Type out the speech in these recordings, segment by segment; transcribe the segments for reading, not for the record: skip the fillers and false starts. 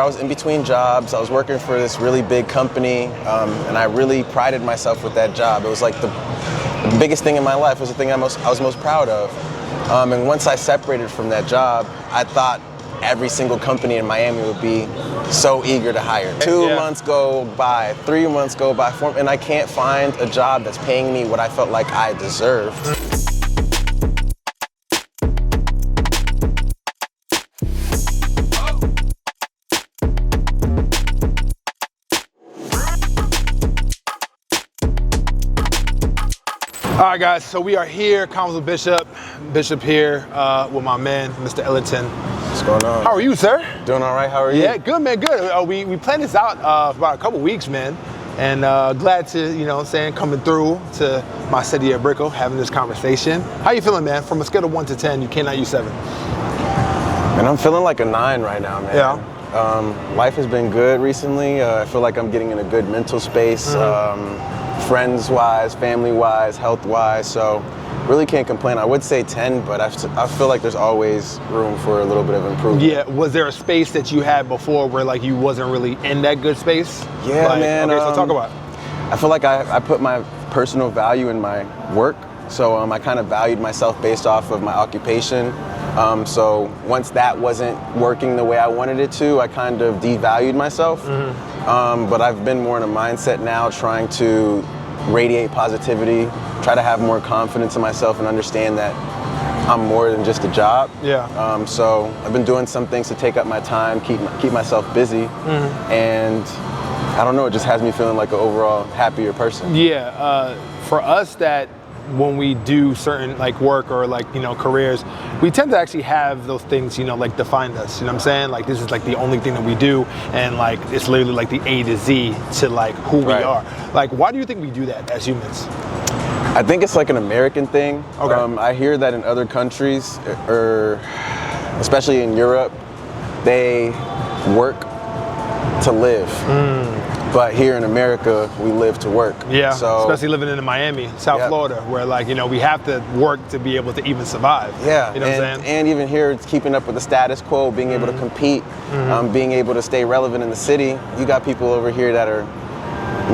I was in between jobs. I was working for this really big company, and I really prided myself with that job. It was like the biggest thing in my life. It was the thing I was most proud of. And once I separated from that job, I thought every single company in Miami would be so eager to hire. 2 months go by, 3 months go by, and I can't find a job that's paying me what I felt like I deserved. All right, guys, so we are here, Convos with Bishop. Bishop here with my man, Mr. Ellington. What's going on? How are you, sir? Doing all right, how are you? Yeah, good, man, good. We planned this out for about a couple weeks, man. And glad to, you know what I'm saying, coming through to my city of Brickell, having this conversation. How you feeling, man? From a scale of 1 to 10, you cannot use 7. And I'm feeling like a 9 right now, man. Yeah. Life has been good recently. I feel like I'm getting in a good mental space. Friends-wise, family-wise, health-wise, so really can't complain. I would say 10, but I feel like there's always room for a little bit of improvement. Yeah, was there a space that you had before where like you wasn't really in that good space? Yeah, like, man. Okay, so talk about it. I feel like I put my personal value in my work, so I kind of valued myself based off of my occupation. So once that wasn't working the way I wanted it to, I kind of devalued myself. But I've been more in a mindset now trying to radiate positivity, try to have more confidence in myself and understand that I'm more than just a job. Yeah. So I've been doing some things to take up my time, keep myself busy, and I don't know, it just has me feeling like an overall happier person. Yeah, for us that when we do certain like work or like, you know, careers, we tend to actually have those things, you know, like define us, you know what I'm saying? Like this is like the only thing that we do, and like it's literally like the A to Z to like who we are. Like, why do you think we do that as humans? I think it's like an American thing. Okay. I hear that in other countries, or especially in Europe, they work to live. But here in America, we live to work. Yeah, so, especially living in Miami, South Florida, where like, you know, we have to work to be able to even survive. Yeah, you know what I'm saying? And even here, it's keeping up with the status quo, being able to compete, being able to stay relevant in the city. You got people over here that are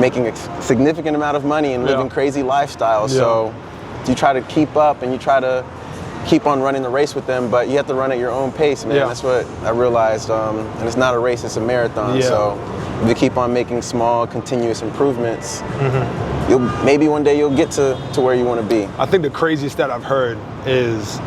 making a significant amount of money and living crazy lifestyles. So you try to keep up and you try to keep on running the race with them, but you have to run at your own pace, man. That's what I realized. And it's not a race, it's a marathon. So if you keep on making small, continuous improvements, maybe one day you'll get to where you want to be. I think the craziest that I've heard is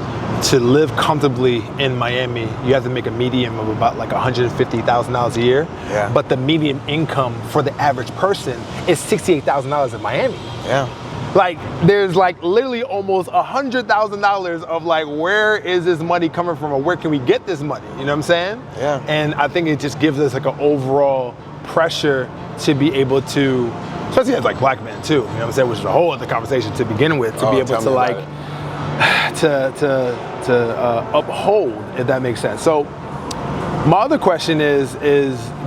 to live comfortably in Miami, you have to make a median of about like $150,000 a year. Yeah. But the median income for the average person is $68,000 in Miami. Yeah. Like, there's like literally almost $100,000 of like, where is this money coming from, or where can we get this money? You know what I'm saying? Yeah. And I think it just gives us like an overall pressure to be able to, especially as like black men too, you know what I'm saying, which is a whole other conversation to begin with, to be able to like, to uphold, if that makes sense. So my other question is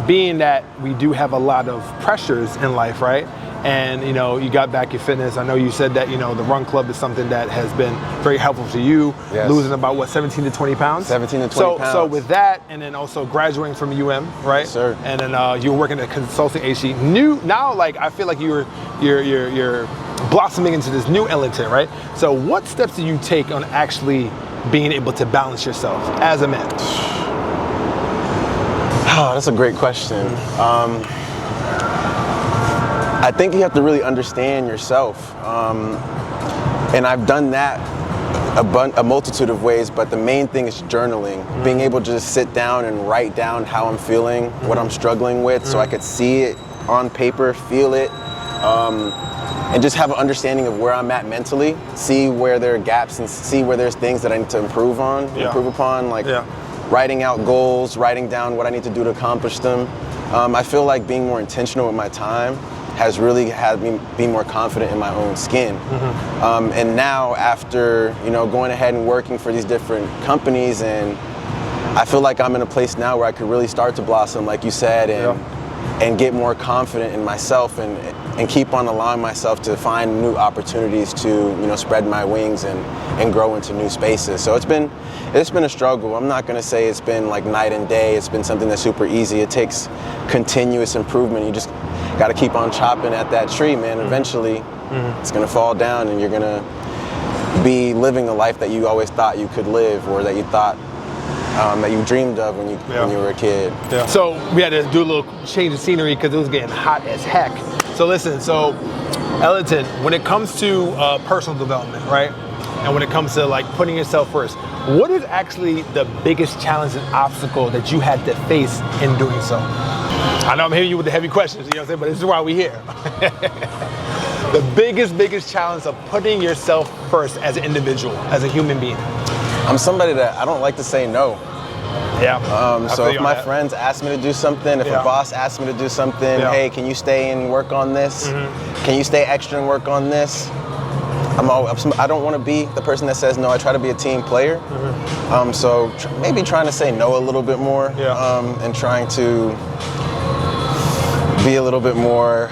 being that we do have a lot of pressures in life, right? And, you know, you got back your fitness. I know you said that, you know, the run club is something that has been very helpful to you, losing about, what, 17 to 20 pounds? 17 to 20 pounds. So with that, and then also graduating from UM, right? Yes, sir. And then you were working at a consulting agency. Now, like, I feel like you're blossoming into this new Ellington, right? So what steps do you take on actually being able to balance yourself as a man? Oh, that's a great question. I think you have to really understand yourself. And I've done that a multitude of ways, but the main thing is journaling. Being able to just sit down and write down how I'm feeling, what I'm struggling with, so I could see it on paper, feel it, and just have an understanding of where I'm at mentally, see where there are gaps and see where there's things that I need to improve upon, like writing out goals, writing down what I need to do to accomplish them. I feel like being more intentional with my time has really had me be more confident in my own skin. And now, after, you know, going ahead and working for these different companies, and I feel like I'm in a place now where I could really start to blossom, like you said, and and get more confident in myself and keep on allowing myself to find new opportunities to spread my wings and grow into new spaces. So it's been a struggle. I'm not going to say it's been like night and day. It's been something that's super easy. It takes continuous improvement. You just got to keep on chopping at that tree, man. Eventually it's going to fall down and you're going to be living the life that you always thought you could live, or that you thought that you dreamed of when you were a kid. Yeah. So we had to do a little change of scenery because it was getting hot as heck. So listen, Ellington, when it comes to personal development, right? And when it comes to like putting yourself first, what is actually the biggest challenge and obstacle that you had to face in doing so? I know I'm hitting you with the heavy questions, you know what I'm saying, but this is why we're here. The biggest challenge of putting yourself first as an individual, as a human being. I'm somebody that I don't like to say no. Yeah. So if my friends ask me to do something, if a boss asks me to do something, hey, can you stay and work on this? Can you stay extra and work on this? I don't want to be the person that says no. I try to be a team player. So maybe trying to say no a little bit more, and trying to be a little bit more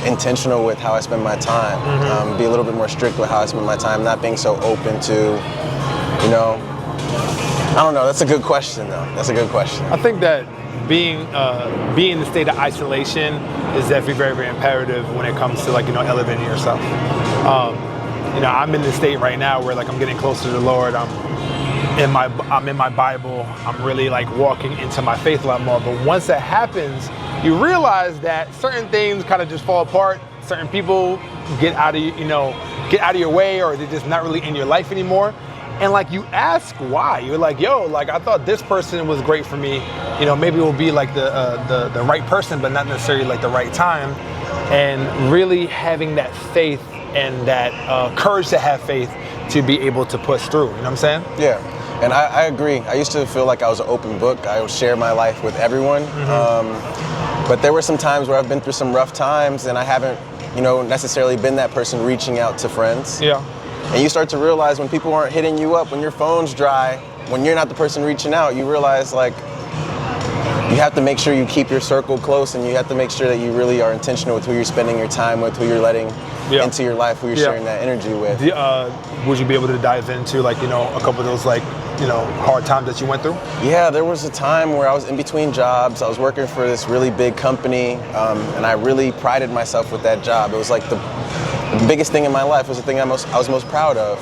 intentional with how I spend my time. Be a little bit more strict with how I spend my time, not being so open to, I don't know. That's a good question, though. That's a good question. I think that being in the state of isolation is definitely very, very imperative when it comes to elevating yourself. I'm in the state right now where I'm getting closer to the Lord. I'm in my Bible. I'm really walking into my faith a lot more. But once that happens, you realize that certain things kind of just fall apart. Certain people get out of your way, or they're just not really in your life anymore. And you ask why. You're like, yo, I thought this person was great for me. Maybe it will be the right person, but not necessarily the right time. And really having that faith and that courage to have faith to be able to push through. You know what I'm saying? Yeah, and I agree. I used to feel like I was an open book. I would share my life with everyone. But there were some times where I've been through some rough times and I haven't, necessarily been that person reaching out to friends. Yeah. And you start to realize when people aren't hitting you up, when your phone's dry, when you're not the person reaching out, you realize you have to make sure you keep your circle close, and you have to make sure that you really are intentional with who you're spending your time with, who you're letting into your life, who you're sharing that energy with. Would you be able to dive into a couple of those hard times that you went through? Yeah, there was a time where I was in between jobs. I was working for this really big company, and I really prided myself with that job. It was the biggest thing in my life. It was the thing I was most proud of.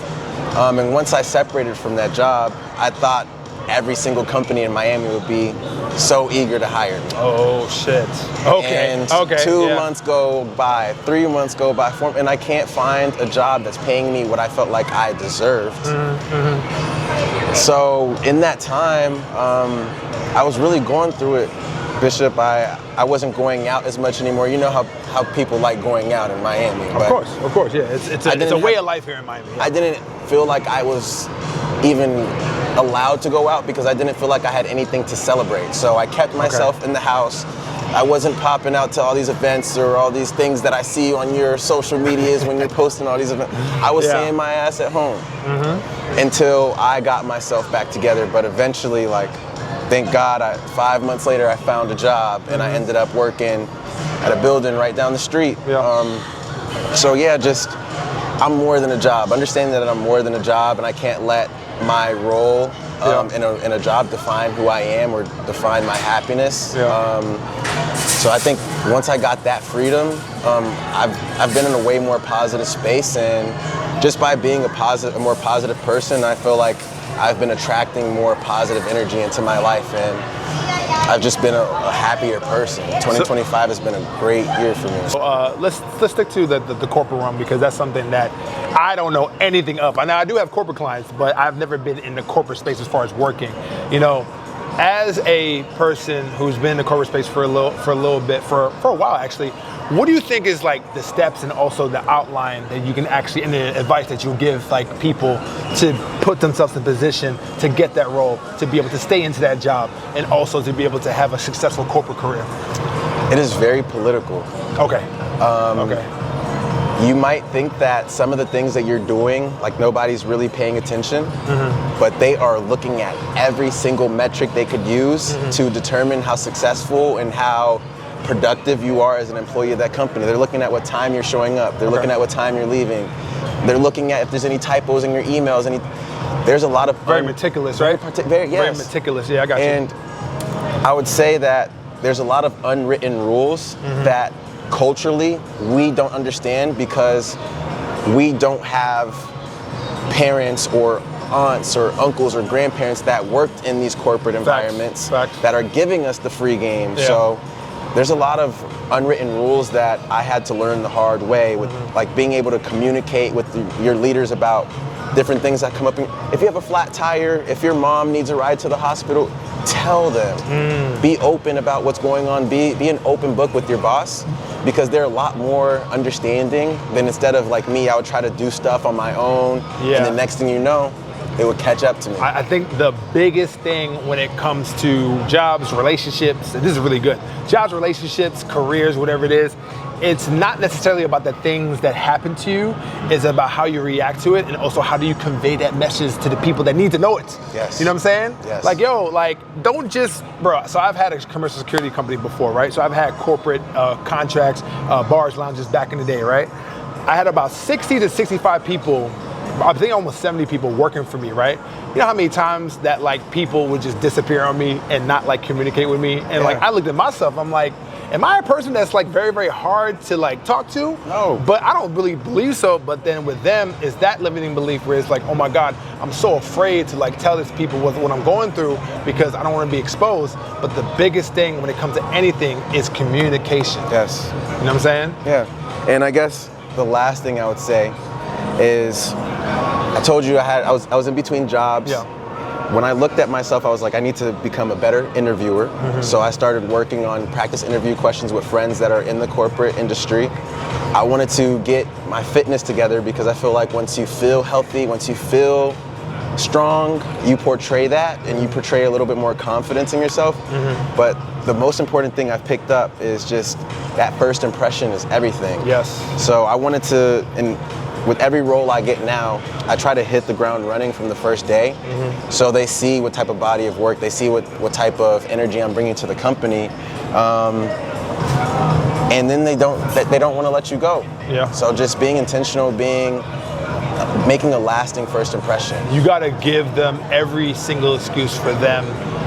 And once I separated from that job, I thought every single company in Miami would be so eager to hire me. Oh, shit. Okay. And 2 months go by, 3 months go by, and I can't find a job that's paying me what I felt like I deserved. So in that time, I was really going through it, Bishop. I wasn't going out as much anymore. You know how people like going out in Miami. Of course, yeah. It's a way of life here in Miami. Yeah. I didn't feel like I was even allowed to go out because I didn't feel like I had anything to celebrate. So I kept myself in the house. I wasn't popping out to all these events or all these things that I see on your social medias when you're posting all these events. I was staying my ass at home until I got myself back together. But eventually, thank God, 5 months later, I found a job and I ended up working at a building right down the street. I'm more than a job. Understanding that I'm more than a job, and I can't let my role in a job define who I am or define my happiness. So I think once I got that freedom, I've been in a way more positive space, and just by being a more positive person, I feel like I've been attracting more positive energy into my life, and I've just been a happier person. 2025 has been a great year for me. Let's stick to the corporate realm, because that's something that I don't know anything of. Now, I do have corporate clients, but I've never been in the corporate space as far as working. As a person who's been in the corporate space for a while actually, what do you think is the steps and also the outline that you can actually, and the advice that you give people to put themselves in position to get that role, to be able to stay into that job, and also to be able to have a successful corporate career? It is very political. Okay. You might think that some of the things that you're doing, nobody's really paying attention, but they are looking at every single metric they could use to determine how successful and how productive you are as an employee of that company. They're looking at what time you're showing up. They're looking at what time you're leaving. They're looking at if there's any typos in your emails. There's a lot of very meticulous, right? Very meticulous. Yeah, I got you. And I would say that there's a lot of unwritten rules that culturally we don't understand because we don't have parents or aunts or uncles or grandparents that worked in these corporate environments that are giving us the free game. Yeah. So there's a lot of unwritten rules that I had to learn the hard way with like being able to communicate with your leaders about different things that come up. If you have a flat tire, if your mom needs a ride to the hospital, tell them. Be open about what's going on. Be an open book with your boss, because they're a lot more understanding than instead of like me, I would try to do stuff on my own, and the next thing you know, they would catch up to me. I think the biggest thing when it comes to jobs, relationships, and this is really good, jobs, relationships, careers, whatever it is, it's not necessarily about the things that happen to you, it's about how you react to it, and also how do you convey that message to the people that need to know it. Yes. You know what I'm saying? Yes. Like, yo, like, don't just, bro, so I've had a commercial security company before, right? So I've had corporate contracts, bars, lounges back in the day, right? I had about 60 to 65 people, I think almost 70 people working for me, right? You know how many times that like people would just disappear on me and not like communicate with me? And like I looked at myself, I'm like, am I a person that's like very, very hard to like talk to? No. But I don't really believe so. But then with them, is that limiting belief where it's like, oh my God, I'm so afraid to like tell these people what I'm going through because I don't want to be exposed. But the biggest thing when it comes to anything is communication. Yes. You know what I'm saying? Yeah. And I guess the last thing I would say is, I told you I was in between jobs. Yeah. When I looked at myself, I was like, I need to become a better interviewer. So I started working on practice interview questions with friends that are in the corporate industry. I wanted to get my fitness together because I feel like once you feel healthy, once you feel strong, you portray that and you portray a little bit more confidence in yourself. But the most important thing I've picked up is just that first impression is everything. Yes. So I wanted to, and with every role I get now, I try to hit the ground running from the first day. So they see what type of body of work, they see what type of energy I'm bringing to the company. And then they don't want to let you go. Yeah. So just being intentional, making a lasting first impression. You got to give them every single excuse for them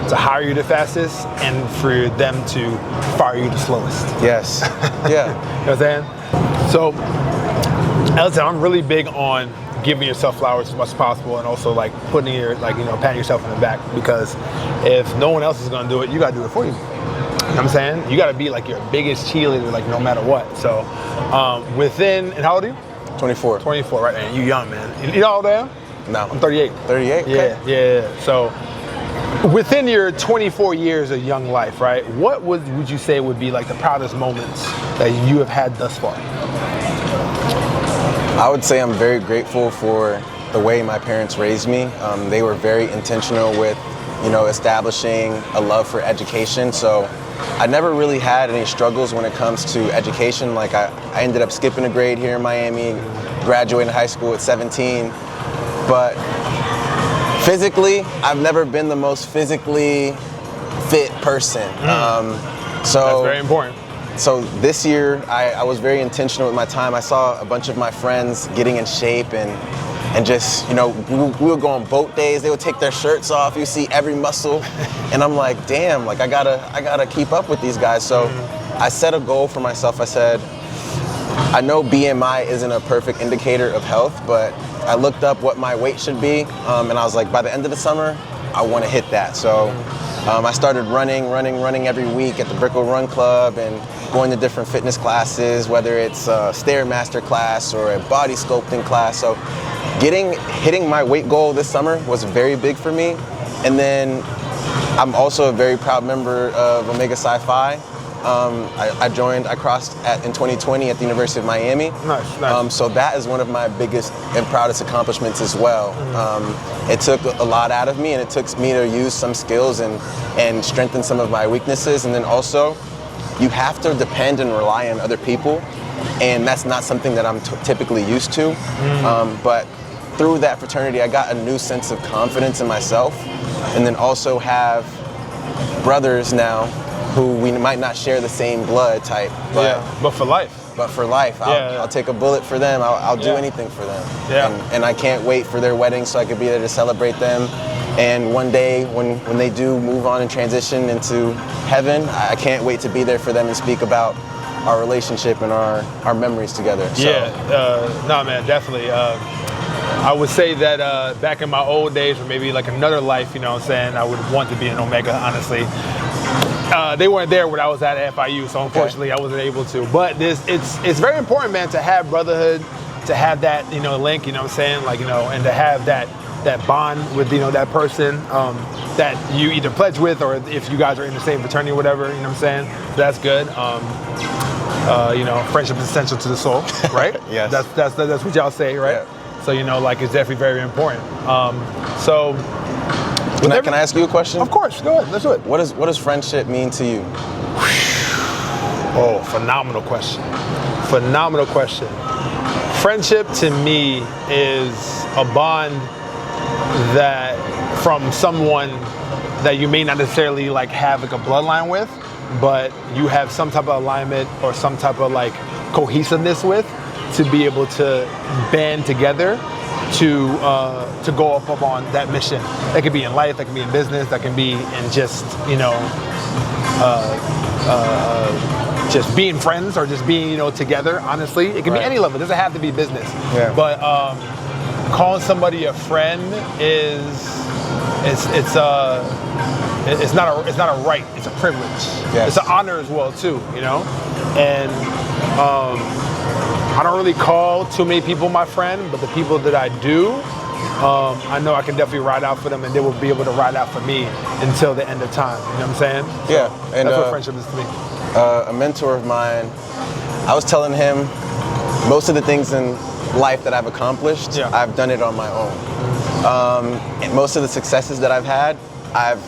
to hire you the fastest and for them to fire you the slowest. Yes. Yeah. You know what I'm saying? So, Ellington, I'm really big on giving yourself flowers as much as possible and also like putting your, like, you know, patting yourself on the back, because if no one else is going to do it, you got to do it for you. You know what I'm saying? You got to be like your biggest cheerleader, like no matter what. So, and how old are you? 24. 24, right? And you young, man. You know how old I am? No. I'm 38. 38? Okay. Yeah. So, within your 24 years of young life, right, what would you say would be like the proudest moments that you have had thus far? I would say I'm very grateful for the way my parents raised me. They were very intentional with, you know, establishing a love for education. So I never really had any struggles when it comes to education. Like I ended up skipping a grade here in Miami, graduating high school at 17. But physically, I've never been the most physically fit person. So that's very important. So this year, I was very intentional with my time. I saw a bunch of my friends getting in shape and just, you know, we would go on boat days. They would take their shirts off. You see every muscle. And I'm like, damn, like I gotta keep up with these guys. So I set a goal for myself. I said, I know BMI isn't a perfect indicator of health, but I looked up what my weight should be. And I was like, by the end of the summer, I want to hit that. So I started running every week at the Brickell Run Club and going to different fitness classes, whether it's a Stairmaster class or a body sculpting class. So hitting my weight goal this summer was very big for me. And then I'm also a very proud member of Omega Psi Phi. I crossed in 2020 at the University of Miami. Nice. So that is one of my biggest and proudest accomplishments as well. It took a lot out of me, and it took me to use some skills and strengthen some of my weaknesses. And then also, you have to depend and rely on other people, and that's not something that I'm typically used to. But through that fraternity, I got a new sense of confidence in myself, and then also have brothers now who we might not share the same blood type, but but for life. But for life, I'll take a bullet for them. I'll do anything for them. And I can't wait for their wedding so I could be there to celebrate them. And one day when they do move on and transition into heaven, I can't wait to be there for them and speak about our relationship and our memories together. So. No, man, definitely. I would say that back in my old days, or maybe like another life, you know what I'm saying, I would want to be an Omega, honestly. They weren't there when I was at FIU, so unfortunately I wasn't able to. But it's very important, man, to have brotherhood, to have that, link, you know what I'm saying, like, and to have that bond with, that person that you either pledge with, or if you guys are in the same fraternity or whatever, you know what I'm saying. So that's good. Friendship is essential to the soul, right? Yes. That's what y'all say, right? Yeah. So, it's definitely very important. Can I ask you a question? Of course, go ahead, let's do it. What does friendship mean to you? Oh, phenomenal question. Phenomenal question. Friendship to me is a bond that from someone that you may not necessarily have a bloodline with, but you have some type of alignment or some type of cohesiveness with, to be able to band together to go up on that mission. That could be in life, that can be in business, that can be in just just being friends, or just being together. Honestly, it can be any level. It doesn't have to be business. Yeah. But calling somebody a friend it's not a right. It's a privilege. Yes. It's an honor as well too. And I don't really call too many people my friend, but the people that I do, I know I can definitely ride out for them, and they will be able to ride out for me until the end of time. You know what I'm saying? Yeah. So and that's what friendship is to me. A mentor of mine, I was telling him most of the things in life that I've accomplished, I've done it on my own. And most of the successes that I've had, I've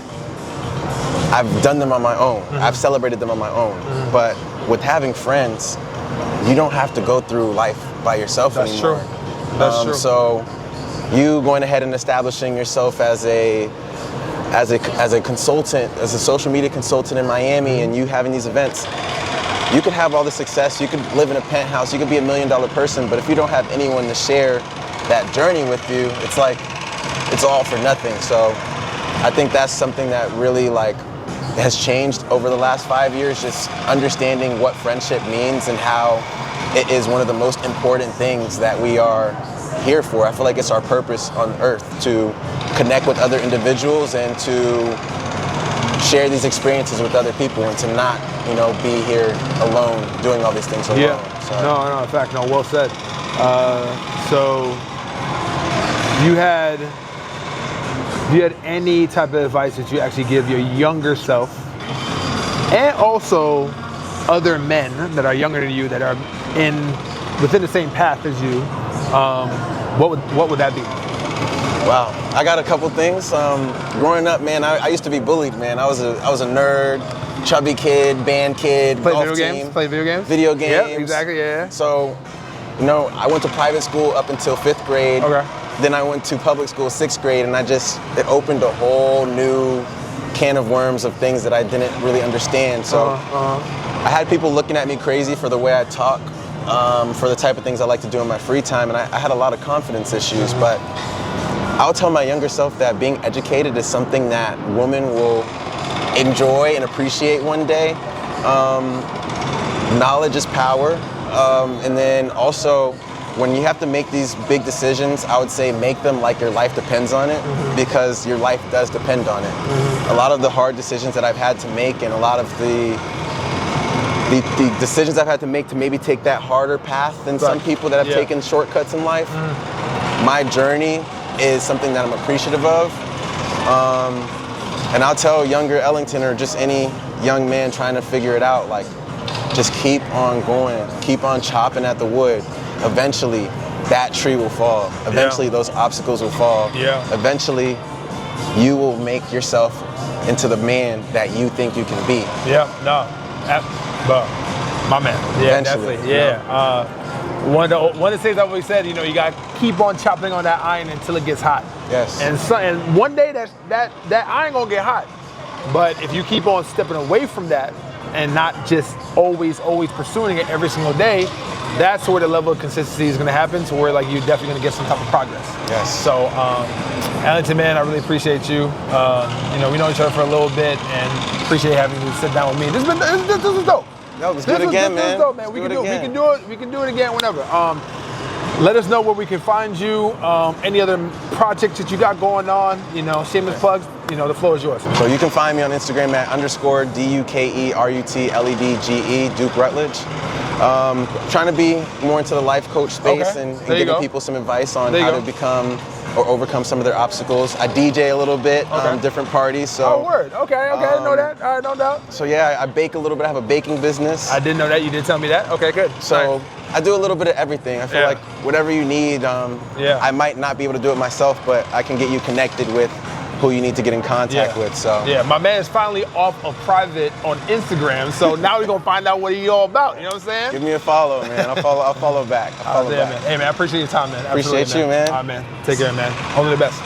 done them on my own. Mm-hmm. I've celebrated them on my own. Mm-hmm. But with having friends, you don't have to go through life by yourself anymore. That's true. So you going ahead and establishing yourself as a consultant, as a social media consultant in Miami, and you having these events, you could have all the success, you could live in a penthouse, you could be $1 million person, but if you don't have anyone to share that journey with you, it's like, it's all for nothing. So I think that's something that really has changed over the last 5 years, just understanding what friendship means and how it is one of the most important things that we are here for. I feel like it's our purpose on earth, to connect with other individuals and to share these experiences with other people, and to not, be here alone doing all these things alone. Yeah. So. No, in fact, no, well said. So you had any type of advice that you actually give your younger self, and also other men that are younger than you, that are within the same path as you, what would that be? Wow, I got a couple things. Growing up, man, I used to be bullied, man. I was a nerd, chubby kid, band kid, golf team. Play video games? Video games. Yeah, exactly, yeah. So, I went to private school up until 5th grade. Okay. Then I went to public school 6th grade, and it opened a whole new can of worms of things that I didn't really understand. So I had people looking at me crazy for the way I talk, for the type of things I like to do in my free time, and I had a lot of confidence issues. But I'll tell my younger self that being educated is something that women will enjoy and appreciate one day. Knowledge is power. And then also, when you have to make these big decisions, I would say make them like your life depends on it, because your life does depend on it. A lot of the hard decisions that I've had to make, and a lot of the decisions I've had to make to maybe take that harder path than some people that have taken shortcuts in life, my journey is something that I'm appreciative of. And I'll tell younger Ellington, or just any young man trying to figure it out, just keep on going, keep on chopping at the wood. Eventually, that tree will fall. Eventually, those obstacles will fall. Yeah. Eventually, you will make yourself into the man that you think you can be. Yeah, no, my man. Yeah, Eventually, definitely. Yeah. One of the things I always said, you got to keep on chopping on that iron until it gets hot. Yes. And one day that iron gonna get hot. But if you keep on stepping away from that and not just always pursuing it every single day, that's where the level of consistency is going to happen, to where like you're definitely going to get some type of progress. Yes. So, Ellington, man, I really appreciate you. We know each other for a little bit, and appreciate having you sit down with me. This is dope. No, let's do it again, man. This is dope, man. We can do it again whenever. Let us know where we can find you. Any other projects that you got going on? Shameless plugs. The floor is yours. So you can find me on Instagram at _DUKERUTLEDGE, Duke Rutledge. Trying to be more into the life coach space and giving people some advice on how to become or overcome some of their obstacles. I DJ a little bit, different parties. So. Oh, word. Okay, I didn't know that. All right, no doubt. So yeah, I bake a little bit. I have a baking business. I didn't know that. You did tell me that. Okay, good. So nice. I do a little bit of everything. I feel like whatever you need, I might not be able to do it myself, but I can get you connected with who you need to get in contact with. So yeah, my man is finally off of private on Instagram, so now we're gonna find out what he's all about. You know what I'm saying? Give me a follow, man. I'll follow back. Man. Hey man, I appreciate your time, man. Appreciate you, man. All right, man. Take care, man. Only the best.